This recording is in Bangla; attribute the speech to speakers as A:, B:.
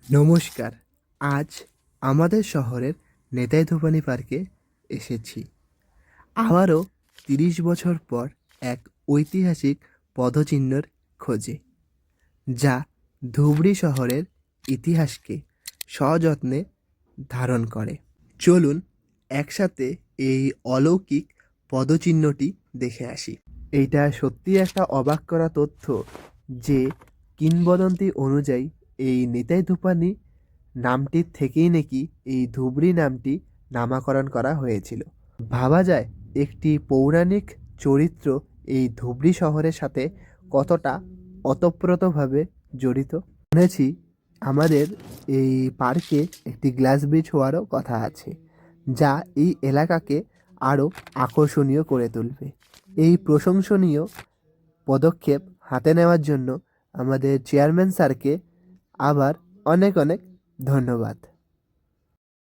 A: নমস্কার। আজ আমাদের শহরের নেতাই ধোপানি পার্কে এসেছি। আবারও ৩০ বছর পর এক ঐতিহাসিক পদচিহ্নের খোঁজে, যা ধুবড়ী শহরের ইতিহাসকে সযত্নে ধারণ করে। চলুন একসাথে এই অলৌকিক পদচিহ্নটি দেখে আসি। এইটা সত্যি একটা অবাক করা তথ্য যে কিংবদন্তি অনুযায়ী এই নিতাই ধূপানি নামটির থেকেই নাকি এই ধুবড়ী নামটি নামকরণ করা হয়েছিল। ভাবা যায় একটি পৌরাণিক চরিত্র এই ধুবড়ী শহরের সাথে কতটা ওতপ্রোতভাবে জড়িত। শুনেছি আমাদের এই পার্কে একটি গ্লাস ব্রিজ হওয়ারও কথা আছে, যা এই এলাকাকে আরও আকর্ষণীয় করে তুলবে। এই প্রশংসনীয় পদক্ষেপ হাতে নেওয়ার জন্য আমাদের চেয়ারম্যান স্যারকে আবার অনেক অনেক ধন্যবাদ।